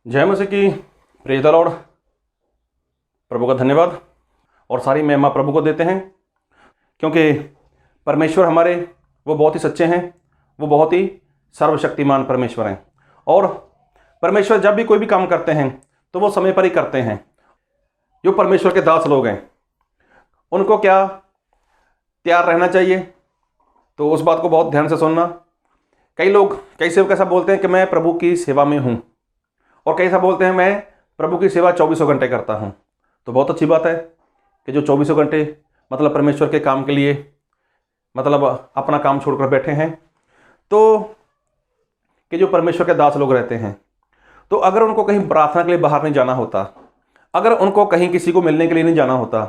जय मसीह की। Praise the Lord. प्रभु का धन्यवाद और सारी महिमा प्रभु को देते हैं, क्योंकि परमेश्वर हमारे वो बहुत ही सच्चे हैं, वो बहुत ही सर्वशक्तिमान परमेश्वर हैं। और परमेश्वर जब भी कोई भी काम करते हैं तो वो समय पर ही करते हैं। जो परमेश्वर के दास लोग हैं उनको क्या तैयार रहना चाहिए, तो उस बात को बहुत ध्यान से सुनना। कई सेवक ऐसा बोलते हैं कि मैं प्रभु की सेवा में हूँ, और कई ऐसा बोलते हैं मैं प्रभु की सेवा 24 घंटे करता हूँ। तो बहुत अच्छी बात है कि जो 24 घंटे मतलब परमेश्वर के काम के लिए मतलब अपना काम छोड़कर बैठे हैं, तो कि जो परमेश्वर के दास लोग रहते हैं, तो अगर उनको कहीं प्रार्थना के लिए बाहर नहीं जाना होता, अगर उनको कहीं किसी को मिलने के लिए नहीं जाना होता,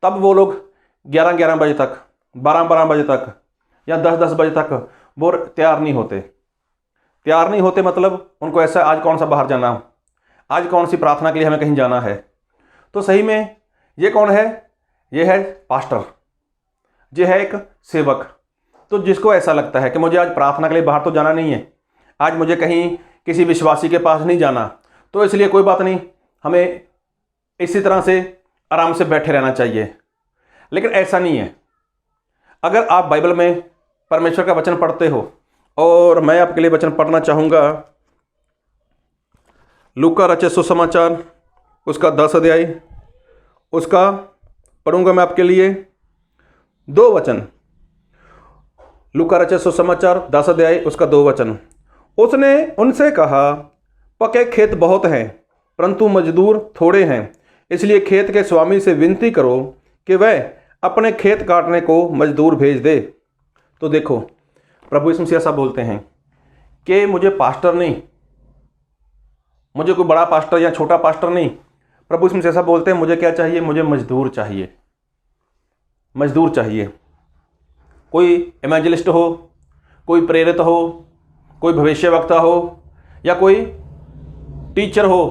तब वो लोग 11-11 बजे तक, 12-12 बजे तक या 10-10 बजे तक वो तैयार नहीं होते। मतलब उनको ऐसा, आज कौन सा बाहर जाना, आज कौन सी प्रार्थना के लिए हमें कहीं जाना है। तो सही में ये कौन है? ये है पास्टर, ये है एक सेवक। तो जिसको ऐसा लगता है कि मुझे आज प्रार्थना के लिए बाहर तो जाना नहीं है, आज मुझे कहीं किसी विश्वासी के पास नहीं जाना, तो इसलिए कोई बात नहीं, हमें इसी तरह से आराम से बैठे रहना चाहिए। लेकिन ऐसा नहीं है। अगर आप बाइबल में परमेश्वर का वचन पढ़ते हो, और मैं आपके लिए वचन पढ़ना चाहूँगा, लूका रचित सुसमाचार उसका 10 अध्याय, उसका पढ़ूंगा मैं आपके लिए 2 वचन। लूका रचित सुसमाचार 10 अध्याय उसका 2 वचन। उसने उनसे कहा, पके खेत बहुत हैं परंतु मजदूर थोड़े हैं, इसलिए खेत के स्वामी से विनती करो कि वह अपने खेत काटने को मजदूर भेज दे। तो देखो, प्रभु यीशु मसीह ऐसा बोलते हैं कि मुझे पास्टर नहीं, मुझे कोई बड़ा पास्टर या छोटा पास्टर नहीं। प्रभु यीशु मसीह ऐसा बोलते हैं, मुझे क्या चाहिए? मुझे मजदूर चाहिए, मजदूर चाहिए। कोई इवेंजलिस्ट हो, कोई प्रेरित हो, कोई भविष्यवक्ता हो, या कोई टीचर हो,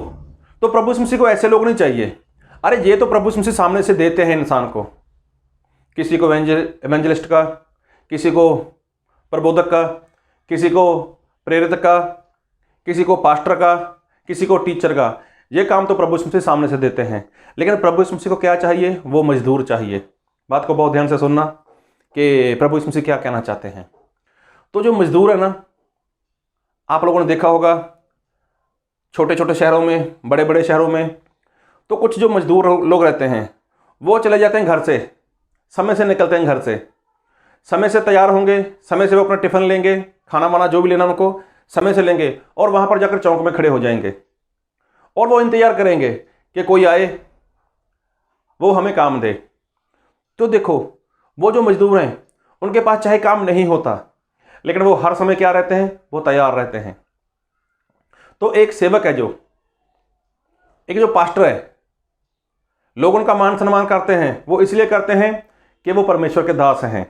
तो प्रभु यीशु मसीह को ऐसे लोग नहीं चाहिए। अरे ये तो प्रभु यीशु मसीह सामने से देते हैं इंसान को, किसी को इवेंजलिस्ट का, किसी को प्रबोधक का, किसी को प्रेरित का, किसी को पास्टर का, किसी को टीचर का। ये काम तो प्रभु यीशु मसीह सामने से देते हैं। लेकिन प्रभु यीशु मसीह को क्या चाहिए? वो मजदूर चाहिए। बात को बहुत ध्यान से सुनना कि प्रभु यीशु मसीह क्या कहना चाहते हैं। तो जो मजदूर है ना, आप लोगों ने देखा होगा छोटे छोटे शहरों में, बड़े बड़े शहरों में, तो कुछ जो मजदूर लोग रहते हैं वो चले जाते हैं घर से, समय से निकलते हैं घर से, समय से तैयार होंगे, समय से वो अपना टिफ़िन लेंगे, खाना वाना जो भी लेना उनको समय से लेंगे, और वहाँ पर जाकर चौक में खड़े हो जाएंगे, और वो इंतज़ार करेंगे कि कोई आए, वो हमें काम दे। तो देखो, वो जो मजदूर हैं उनके पास चाहे काम नहीं होता, लेकिन वो हर समय क्या रहते हैं? वो तैयार रहते हैं। तो एक सेवक है, एक जो पास्टर है, लोग उनका मान सम्मान करते हैं, वो इसलिए करते हैं कि वो परमेश्वर के दास हैं।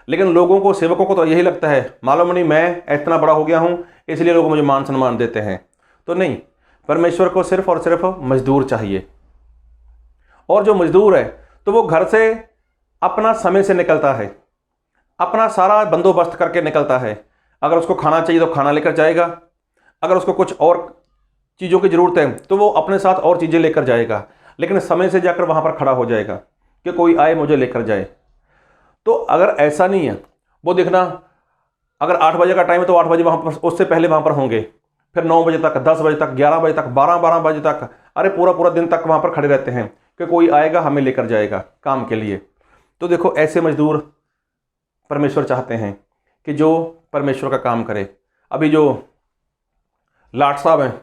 लेकिन लोगों को, सेवकों को तो यही लगता है, मालूम नहीं मैं इतना बड़ा हो गया हूँ इसलिए लोग मुझे मान सम्मान देते हैं। तो नहीं, परमेश्वर को सिर्फ और सिर्फ मजदूर चाहिए। और जो मजदूर है तो वो घर से अपना समय से निकलता है, अपना सारा बंदोबस्त करके निकलता है। अगर उसको खाना चाहिए तो खाना लेकर जाएगा, अगर उसको कुछ और चीज़ों की ज़रूरत है तो वो अपने साथ और चीज़ें लेकर जाएगा, लेकिन समय से जाकर वहाँ पर खड़ा हो जाएगा कि कोई आए मुझे लेकर जाए। तो अगर ऐसा नहीं है, वो देखना, अगर 8 बजे का टाइम है तो 8 बजे वहाँ पर, उससे पहले वहाँ पर होंगे, फिर 9 बजे तक, 10 बजे तक, 11 बजे तक, 12-12 बजे तक, अरे पूरा दिन तक वहाँ पर खड़े रहते हैं कि कोई आएगा हमें लेकर जाएगा काम के लिए। तो देखो, ऐसे मजदूर परमेश्वर चाहते हैं कि जो परमेश्वर का काम करे। अभी जो लाट साहब हैं,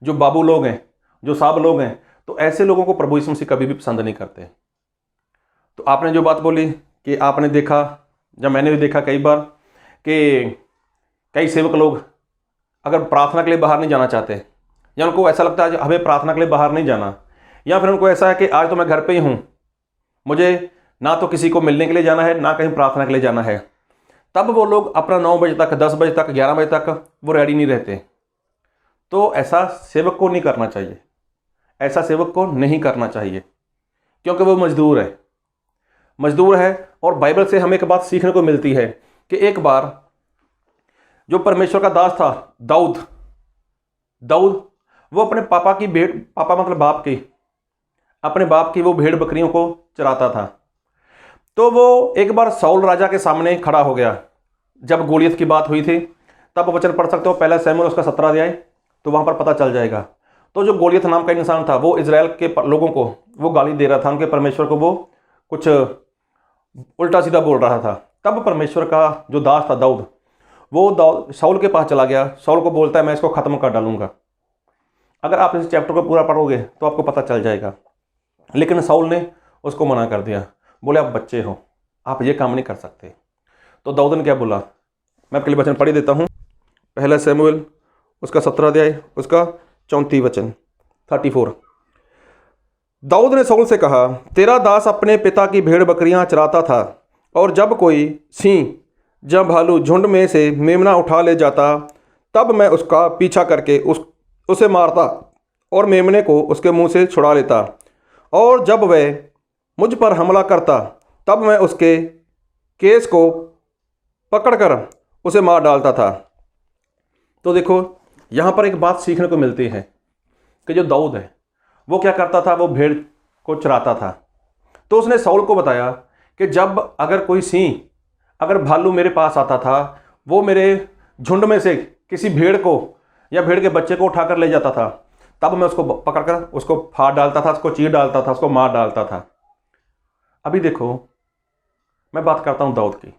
जो बाबू लोग हैं, जो साहब लोग हैं, तो ऐसे लोगों को प्रभु यीशु मसीह कभी भी पसंद नहीं करते। तो आपने जो बात बोली कि आपने देखा, जब मैंने भी देखा कई बार, कि कई सेवक लोग अगर प्रार्थना के लिए बाहर नहीं जाना चाहते, या उनको ऐसा लगता है हमें प्रार्थना के लिए बाहर नहीं जाना, या फिर उनको ऐसा है कि आज तो मैं घर पे ही हूँ, मुझे ना तो किसी को मिलने के लिए जाना है, ना कहीं प्रार्थना के लिए जाना है, तब वो लोग अपना 9 बजे तक, 10 बजे तक, 11 बजे तक वो रेडी नहीं रहते। तो ऐसा सेवक को नहीं करना चाहिए, ऐसा सेवक को नहीं करना चाहिए, क्योंकि वो मजदूर है। और बाइबल से हमें एक बात सीखने को मिलती है कि एक बार जो परमेश्वर का दास था दाऊद, वो अपने पापा की भेड़, पापा मतलब बाप की, अपने बाप की वो भेड़ बकरियों को चराता था। तो वो एक बार साउल राजा के सामने खड़ा हो गया, जब गोलियत की बात हुई थी। तब वचन पढ़ सकते हो, पहला शमूएल उसका 17 अध्याय, तो वहाँ पर पता चल जाएगा। तो जो गोलियत नाम का इंसान था, वो इजराइल के लोगों को वो गाली दे रहा था, उनके परमेश्वर को वो कुछ उल्टा सीधा बोल रहा था। तब परमेश्वर का जो दास था दाऊद, वो साउल के पास चला गया, साउल को बोलता है मैं इसको ख़त्म कर डालूंगा। अगर आप इस चैप्टर को पूरा पढ़ोगे तो आपको पता चल जाएगा। लेकिन साउल ने उसको मना कर दिया, बोले आप बच्चे हो, आप ये काम नहीं कर सकते। तो दाऊद ने क्या बोला, मैं आपके लिए वचन पढ़ी देता हूँ। पहला शमूएल उसका 17 अध्याय उसका 34 वचन 34। दाऊद ने साउल से कहा, तेरा दास अपने पिता की भेड़ बकरियां चराता था, और जब कोई सिंह जब भालू झुंड में से मेमना उठा ले जाता, तब मैं उसका पीछा करके उसे मारता और मेमने को उसके मुंह से छुड़ा लेता, और जब वह मुझ पर हमला करता, तब मैं उसके केस को पकड़कर उसे मार डालता था। तो देखो यहाँ पर एक बात सीखने को मिलती है कि जो दाऊद है वो क्या करता था, वो भेड़ को चराता था। तो उसने साउल को बताया कि जब अगर कोई सिंह, अगर भालू मेरे पास आता था, वो मेरे झुंड में से किसी भेड़ को या भेड़ के बच्चे को उठाकर ले जाता था, तब मैं उसको पकड़कर उसको फाड़ डालता था, उसको चीर डालता था, उसको मार डालता था। अभी देखो मैं बात करता हूँ दाऊद की।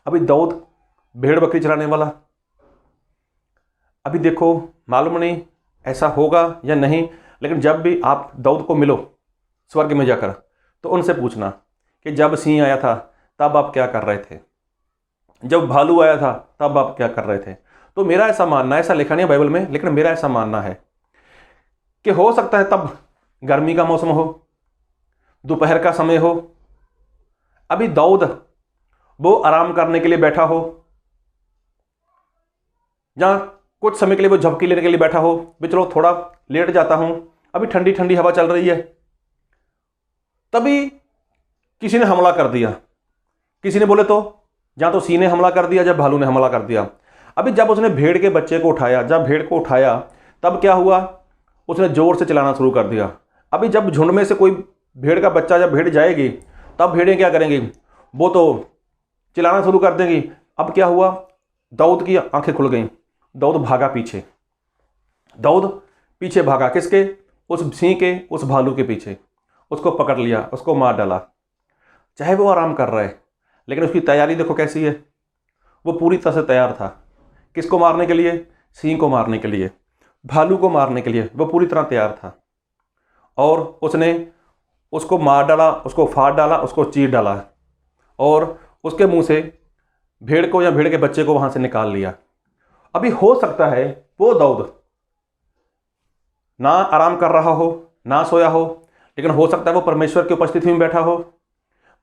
अभी दाऊद भेड़ बकरी चराने वाला, अभी देखो मालूम नहीं ऐसा होगा या नहीं, लेकिन जब भी आप दाऊद को मिलो स्वर्ग में जाकर, तो उनसे पूछना कि जब सिंह आया था तब आप क्या कर रहे थे, जब भालू आया था तब आप क्या कर रहे थे। तो मेरा ऐसा मानना है, ऐसा लिखा नहीं है बाइबल में, लेकिन मेरा ऐसा मानना है कि हो सकता है तब गर्मी का मौसम हो, दोपहर का समय हो, अभी दाऊद वो आराम करने के लिए बैठा हो, या कुछ समय के लिए वो झपकी लेने के लिए बैठा हो, भी चलो थोड़ा लेट जाता हूं, अभी ठंडी ठंडी हवा चल रही है, तभी किसी ने हमला कर दिया। किसी ने बोले तो या तो सिंह ने हमला कर दिया, जब भालू ने हमला कर दिया। अभी जब उसने भेड़ के बच्चे को उठाया, जब भेड़ को उठाया, तब क्या हुआ, उसने जोर से चिल्लाना शुरू कर दिया। अभी जब झुंड में से कोई भेड़ का बच्चा, जब भेड़ जाएगी, तब भेड़ें क्या करेंगी, वो तो चिल्लाना शुरू कर देंगी। अब क्या हुआ, दाऊद की आंखें खुल गईं, दाऊद भागा पीछे, दाऊद पीछे भागा, किसके, उस सिंह के, उस भालू के पीछे, उसको पकड़ लिया, उसको मार डाला। चाहे वो आराम कर रहा है, लेकिन उसकी तैयारी देखो कैसी है, वो पूरी तरह से तैयार था। किसको मारने के लिए, सिंह को मारने के लिए, भालू को मारने के लिए वो पूरी तरह तैयार था। और उसने उसको मार डाला, उसको फाड़ डाला, उसको चीर डाला, और उसके मुंह से भेड़ को या भेड़ के बच्चे को वहां से निकाल लिया। अभी हो सकता है वो दाऊद ना आराम कर रहा हो, ना सोया हो, लेकिन हो सकता है वो परमेश्वर की उपस्थिति में बैठा हो,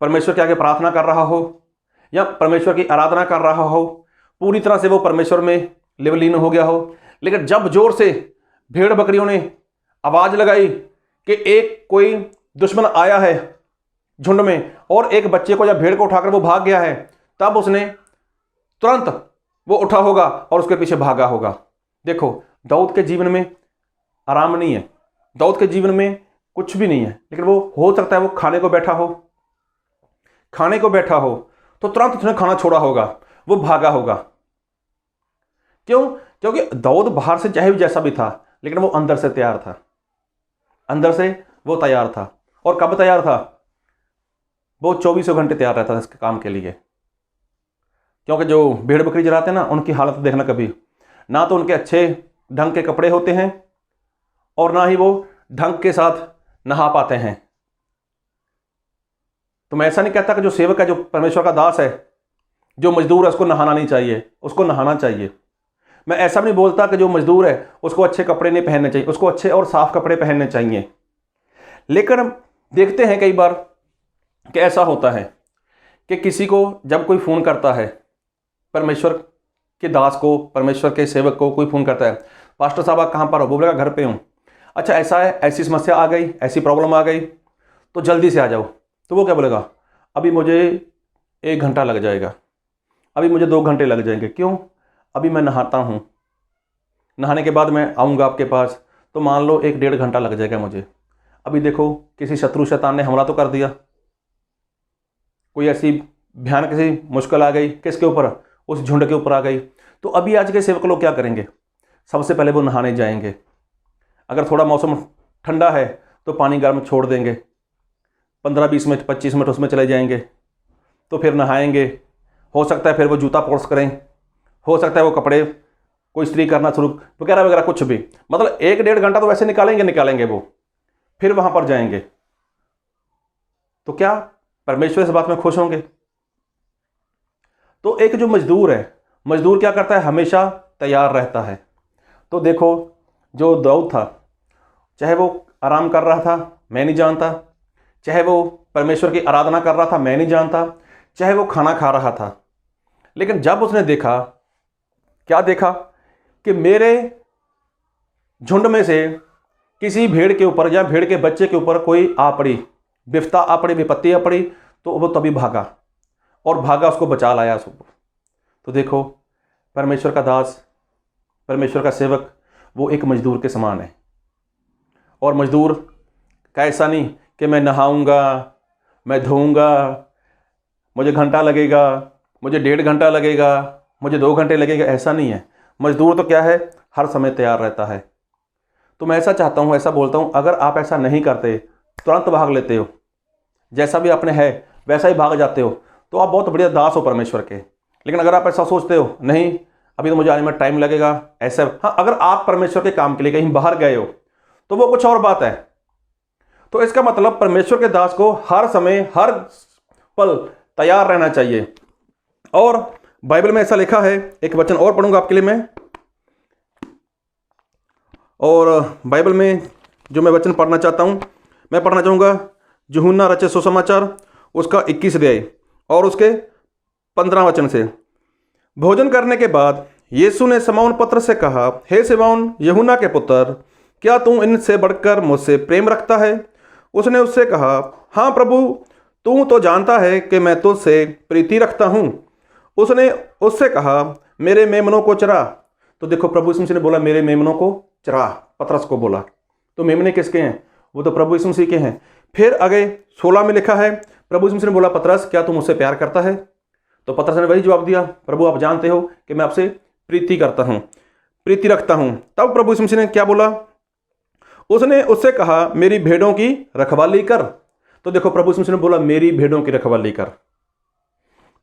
परमेश्वर के आगे प्रार्थना कर रहा हो, या परमेश्वर की आराधना कर रहा हो, पूरी तरह से वो परमेश्वर में लीन हो गया हो। लेकिन जब जोर से भेड़ बकरियों ने आवाज लगाई कि एक कोई दुश्मन आया है झुंड में, और एक बच्चे को या भेड़ को उठाकर वो भाग गया है, तब उसने तुरंत वो उठा होगा और उसके पीछे भागा होगा। देखो दाऊद के जीवन में आराम नहीं है, दाऊद के जीवन में कुछ भी नहीं है, लेकिन वो हो सकता है वो खाने को बैठा हो, खाने को बैठा हो तो तुरंत उसने खाना छोड़ा होगा, वो भागा होगा। क्यों, क्योंकि दाऊद बाहर से चाहे भी जैसा भी था, लेकिन वो अंदर से तैयार था, अंदर से वो तैयार था। और कब तैयार था, वो 24 घंटे तैयार रहता था इसके काम के लिए। क्योंकि जो भेड़ बकरी चराते हैं ना, उनकी हालत देखना कभी, ना तो उनके अच्छे ढंग के कपड़े होते हैं, और ना ही वो ढंग के साथ नहा पाते हैं। तो मैं ऐसा नहीं कहता कि जो सेवक है, जो परमेश्वर का दास है, जो मजदूर है, उसको नहाना नहीं चाहिए, उसको नहाना चाहिए। मैं ऐसा भी नहीं बोलता कि जो मजदूर है उसको अच्छे कपड़े नहीं पहनने चाहिए, उसको अच्छे और साफ कपड़े पहनने चाहिए। लेकिन देखते हैं कई बार कि ऐसा होता है कि किसी को जब कोई फ़ोन करता है, परमेश्वर के दास को, परमेश्वर के सेवक को कोई फ़ोन करता है, पास्टर साहब आप कहाँ पर हो, वो बोलेगा घर पे हूँ। अच्छा ऐसा है, ऐसी समस्या आ गई, ऐसी प्रॉब्लम आ गई, तो जल्दी से आ जाओ। तो वो क्या बोलेगा, अभी मुझे 1 घंटा लग जाएगा, अभी मुझे 2 घंटे लग जाएंगे। क्यों, अभी मैं नहाता हूँ, नहाने के बाद मैं आऊँगा आपके पास, तो मान लो 1-1.5 घंटा लग जाएगा मुझे। अभी देखो किसी शत्रु शैतान ने हमला तो कर दिया, कोई ऐसी भयानक सी मुश्किल आ गई, किसके ऊपर? उस झुंड के ऊपर आ गई। तो अभी आज के सेवक लोग क्या करेंगे? सबसे पहले वो नहाने जाएंगे। अगर थोड़ा मौसम ठंडा है तो पानी गर्म छोड़ देंगे, 15-20 मिनट 25 मिनट उसमें चले जाएंगे, तो फिर नहाएंगे। हो सकता है फिर वो जूता पॉलिश करें, हो सकता है वो कपड़े को इस्त्री करना शुरू वगैरह वगैरह कुछ भी, मतलब 1-1.5 घंटा तो वैसे निकालेंगे वो, फिर वहाँ पर जाएंगे। तो क्या परमेश्वर इस बात में खुश होंगे? तो एक जो मजदूर है, मजदूर क्या करता है? हमेशा तैयार रहता है। तो देखो जो दाऊद था, चाहे वो आराम कर रहा था, मैं नहीं जानता, चाहे वो परमेश्वर की आराधना कर रहा था, मैं नहीं जानता, चाहे वो खाना खा रहा था, लेकिन जब उसने देखा, क्या देखा? कि मेरे झुंड में से किसी भेड़ के ऊपर या भेड़ के बच्चे के ऊपर कोई आ पड़ी, विपत्ता आ पड़ी, विपत्ति आ पड़ी, तो वो तभी भागा और भागा, उसको बचा लाया उसको। तो देखो परमेश्वर का दास, परमेश्वर का सेवक, वो एक मजदूर के समान है। और मजदूर का ऐसा नहीं कि मैं नहाऊंगा, मैं धोऊंगा, मुझे घंटा लगेगा, मुझे 1.5 घंटा लगेगा, मुझे 2 घंटे लगेगा, ऐसा नहीं है। मजदूर तो क्या है? हर समय तैयार रहता है। तो मैं ऐसा चाहता हूँ, ऐसा बोलता हूँ, अगर आप ऐसा नहीं करते, तुरंत भाग लेते हो, जैसा भी आपने है वैसा ही भाग जाते हो, तो आप बहुत बढ़िया दास हो परमेश्वर के। लेकिन अगर आप ऐसा सोचते हो, नहीं अभी तो मुझे आने में टाइम लगेगा, ऐसा, हाँ, अगर आप परमेश्वर के काम के लिए कहीं बाहर गए हो तो वो कुछ और बात है। तो इसका मतलब परमेश्वर के दास को हर समय, हर पल तैयार रहना चाहिए। और बाइबल में ऐसा लिखा है, एक वचन और पढ़ूंगा आपके लिए मैं, और बाइबल में जो मैं वचन पढ़ना चाहता हूं, मैं पढ़ना चाहूँगा यूहन्ना रचित सुसमाचार उसका 21 अध्याय और उसके 15 वचन से। भोजन करने के बाद यीशु ने शमौन पत्र से कहा, हे शमौन यूहन्ना के पुत्र, क्या तू इनसे बढ़कर मुझसे प्रेम रखता है? उसने उससे कहा, हाँ प्रभु, तू तो जानता है कि मैं तुझसे प्रीति रखता हूँ। उसने उससे कहा, मेरे मेमनों को चरा। तो देखो प्रभु यीशु मसीह ने बोला, मेरे मेमनों को चरा, पतरस को बोला। तो मेमने किसके हैं? वो तो प्रभु यीशु मसीह के हैं। फिर आगे 16 में लिखा है, प्रभु यीशु मसीह ने बोला, पतरस क्या तू मुझसे प्यार करता है? तो पतरस ने वही जवाब दिया, प्रभु आप जानते हो कि मैं आपसे प्रीति करता हूँ, प्रीति रखता हूँ। तब प्रभु यीशु मसीह ने क्या बोला? उसने उससे कहा, मेरी भेड़ों की रखवाली कर। तो देखो प्रभु यीशु मसीह ने बोला, मेरी भेड़ों की रखवाली कर।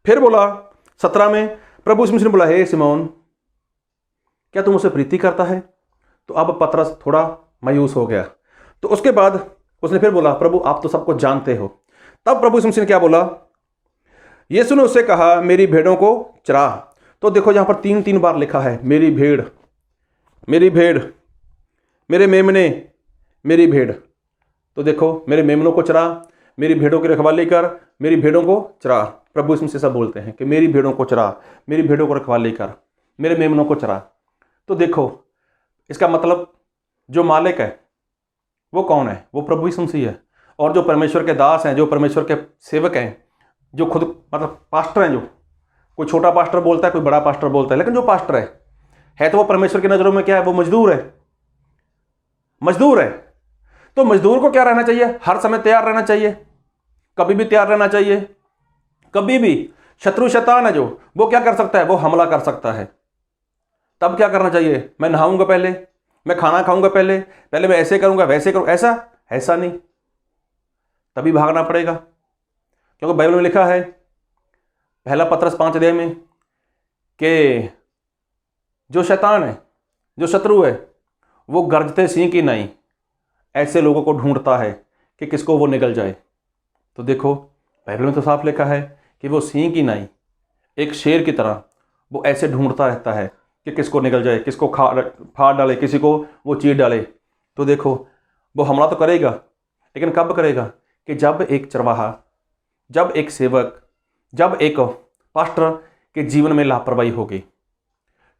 फिर बोला 17 में, प्रभु यीशु मसीह ने बोला, हे सिमोन, क्या तू मुझसे प्रीति करता है? तो अब पतरस थोड़ा मायूस हो गया। तो उसके बाद उसने फिर बोला, प्रभु आप तो सब कुछ जानते हो। तब प्रभु यीशु मसीह ने क्या बोला? यीशु ने उससे कहा, मेरी भेड़ों को चरा। तो देखो यहाँ पर 3 बार लिखा है, मेरी भेड़, मेरी भेड़, मेरे मेमने, मेरी भेड़। तो देखो, मेरे मेमनों को चरा, मेरी भेड़ों की रखवाली कर, मेरी भेड़ों को चरा। प्रभु यीशु मसीह सब बोलते हैं कि मेरी भेड़ों को चरा, मेरी भेड़ों को रखवाली कर, मेरे मेमनों को चरा। तो देखो इसका मतलब जो मालिक है वो कौन है? वो प्रभु यीशु मसीह है। और जो परमेश्वर के दास हैं, जो परमेश्वर के सेवक हैं, जो खुद मतलब पास्टर हैं, जो कोई छोटा पास्टर बोलता है, कोई बड़ा पास्टर बोलता है, लेकिन जो पास्टर है तो वो परमेश्वर की नज़रों में क्या है? वो मजदूर है, मजदूर है। तो मजदूर को क्या रहना चाहिए? हर समय तैयार रहना चाहिए, कभी भी तैयार रहना चाहिए। कभी भी शत्रु शैतान है जो, वो क्या कर सकता है? वो हमला कर सकता है। तब क्या करना चाहिए? मैं नहाऊंगा पहले, मैं खाना खाऊंगा पहले, पहले मैं ऐसे करूंगा, वैसे करूंगा, ऐसा नहीं, तभी भागना पड़ेगा। क्योंकि बाइबल में लिखा है, पहला पतरस 5 अध्याय में, कि जो शैतान है, जो शत्रु है, वो गरजते सिंह की नहीं ऐसे लोगों को ढूंढता है कि किसको वो निगल जाए। तो देखो बाइबल में तो साफ लिखा है कि वो सिंह की नहीं, एक शेर की तरह वो ऐसे ढूंढता रहता है कि किसको निगल जाए, किसको फाड़ डाले, किसी को वो चीर डाले। तो देखो वो हमला तो करेगा, लेकिन कब करेगा? कि जब एक चरवाहा, जब एक सेवक, जब एक पास्टर के जीवन में लापरवाही होगी।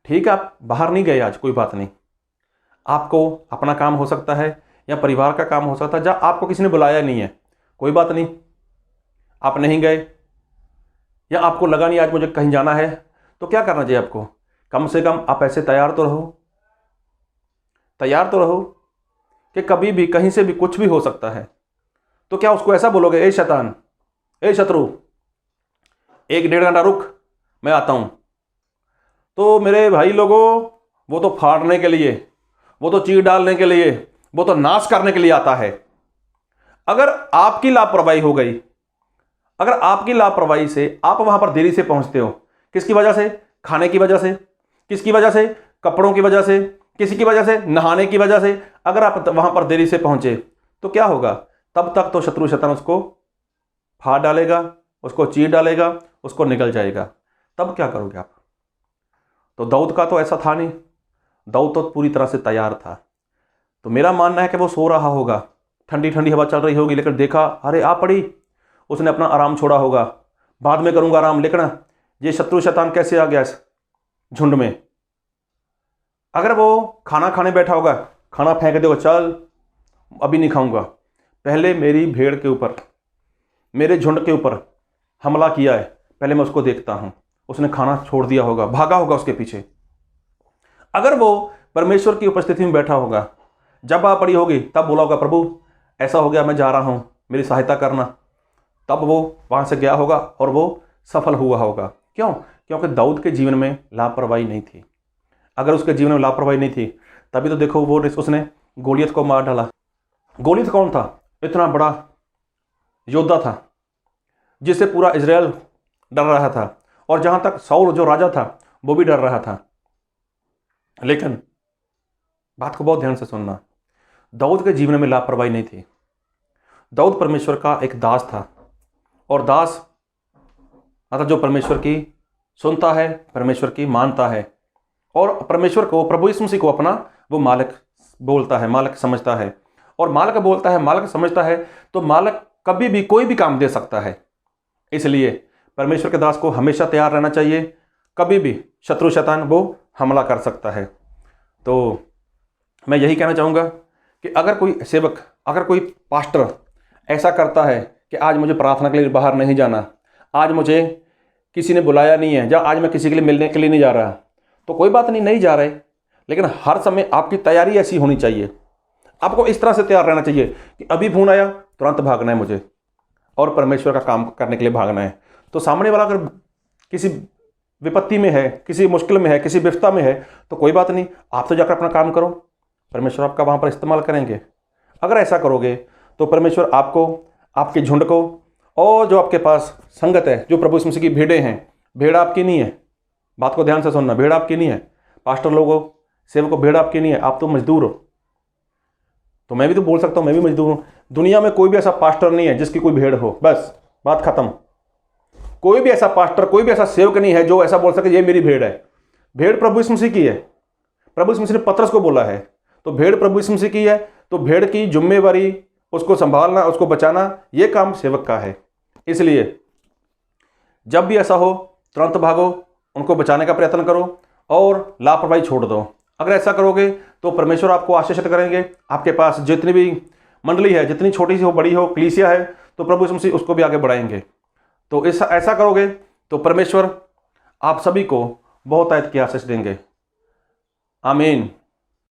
ठीक है, आप बाहर नहीं गए आज, कोई बात नहीं, आपको अपना काम हो सकता है या परिवार का काम हो सकता है, जहाँ आपको किसी ने बुलाया नहीं है, कोई बात नहीं, आप नहीं गए, या आपको लगा नहीं आज मुझे कहीं जाना है, तो क्या करना चाहिए आपको? कम से कम आप ऐसे तैयार तो रहो तैयार तो रहो कि कभी भी कहीं से भी कुछ भी हो सकता है। तो क्या उसको ऐसा बोलोगे, ए शैतान, ए शत्रु, 1-1.5 घंटा रुक, मैं आता हूं? तो मेरे भाई लोगों, वो तो फाड़ने के लिए, वो तो चीर डालने के लिए, वो तो नाश करने के लिए आता है। अगर आपकी लापरवाही हो गई, अगर आपकी लापरवाही से आप वहां पर देरी से पहुंचते हो, किसकी वजह से? खाने की वजह से, किसकी वजह से? कपड़ों की वजह से, किसी की वजह से? नहाने की वजह से। अगर आप वहां पर देरी से पहुंचे तो क्या होगा? तब तक तो शत्रु शैतान उसको फाड़ डालेगा, उसको चीर डालेगा, उसको निकल जाएगा। तब क्या करोगे आप? तो दाऊद का तो ऐसा था नहीं, दाऊद तो पूरी तरह से तैयार था। तो मेरा मानना है कि वो सो रहा होगा, ठंडी ठंडी हवा चल रही होगी, लेकिन देखा अरे आ पड़ी, उसने अपना आराम छोड़ा होगा, बाद में करूंगा आराम। लेकिन ये शत्रु शैतान कैसे आ गया इस झुंड में? अगर वो खाना खाने बैठा होगा, खाना फेंक देगा, चल अभी नहीं खाऊंगा, पहले मेरी भेड़ के ऊपर, मेरे झुंड के ऊपर हमला किया है, पहले मैं उसको देखता हूं। उसने खाना छोड़ दिया होगा, भागा होगा उसके पीछे। अगर वो परमेश्वर की उपस्थिति में बैठा होगा, जब आ पड़ी होगी तब बोला होगा, प्रभु ऐसा हो गया, मैं जा रहा हूं, मेरी सहायता करना। तब वो वहां से गया होगा और वो सफल हुआ होगा। क्यों? क्योंकि दाऊद के जीवन में लापरवाही नहीं थी। अगर उसके जीवन में लापरवाही नहीं थी, तभी तो देखो वो उसने गोलियत को मार डाला। गोलियत कौन था? इतना बड़ा योद्धा था जिससे पूरा इजराइल डर रहा था, और जहां तक साउल जो राजा था वो भी डर रहा था। लेकिन बात को बहुत ध्यान से सुनना, दाऊद के जीवन में लापरवाही नहीं थी। दाऊद परमेश्वर का एक दास था, और दास मतलब जो परमेश्वर की सुनता है, परमेश्वर की मानता है, और परमेश्वर को, प्रभु यीशु मसीह को अपना वो मालिक बोलता है, मालिक समझता है। और मालिक बोलता है, मालिक समझता है, तो मालिक कभी भी कोई भी काम दे सकता है। इसलिए परमेश्वर के दास को हमेशा तैयार रहना चाहिए, कभी भी शत्रु शैतान वो हमला कर सकता है। तो मैं यही कहना चाहूँगा कि अगर कोई सेवक, अगर कोई पास्टर ऐसा करता है कि आज मुझे प्रार्थना के लिए बाहर नहीं जाना, आज मुझे किसी ने बुलाया नहीं है, या आज मैं किसी के लिए मिलने के लिए नहीं जा रहा, तो कोई बात नहीं, नहीं जा रहे, लेकिन हर समय आपकी तैयारी ऐसी होनी चाहिए। आपको इस तरह से तैयार रहना चाहिए कि अभी फोन आया, तुरंत भागना है मुझे और परमेश्वर का काम करने के लिए भागना है। तो सामने वाला अगर किसी विपत्ति में है, किसी मुश्किल में है, किसी विपदा में है, तो कोई बात नहीं, आप तो जाकर अपना काम करो, परमेश्वर आपका वहाँ पर इस्तेमाल करेंगे। अगर ऐसा करोगे तो परमेश्वर आपको, आपके झुंड को, और जो आपके पास संगत है, जो प्रभु यीशु मसीह की भेड़ें हैं, भेड़ आपकी नहीं है, बात को ध्यान से सुनना, भेड़ आपकी नहीं है। पास्टर लोगों, सेवकों, भेड़ आपकी नहीं है, आप तो मजदूर हो। तो मैं भी तो बोल सकता हूँ, मैं भी मजदूर हूँ। दुनिया में कोई भी ऐसा पास्टर नहीं है जिसकी कोई भेड़ हो, बस बात खत्म। कोई भी ऐसा पास्टर, कोई भी ऐसा सेवक नहीं है जो ऐसा बोल सके ये मेरी भेड़ है। भेड़ प्रभु यीशु मसीह की है, प्रभु यीशु मसीह ने पतरस को बोला है, तो भेड़ प्रभु यीशु मसीह की है। तो भेड़ की जिम्मेवारी, उसको संभालना, उसको बचाना, ये काम सेवक का है। इसलिए जब भी ऐसा हो, तुरंत भागो, उनको बचाने का प्रयत्न करो और लापरवाही छोड़ दो। अगर ऐसा करोगे तो परमेश्वर आपको आशीषित करेंगे। आपके पास जितनी भी मंडली है, जितनी छोटी सी हो, बड़ी हो, कलीसिया है, तो प्रभु यीशु मसीह उसको भी आगे बढ़ाएंगे। तो ऐसा करोगे तो परमेश्वर आप सभी को बहुत आयत की आशीष देंगे। आमीन।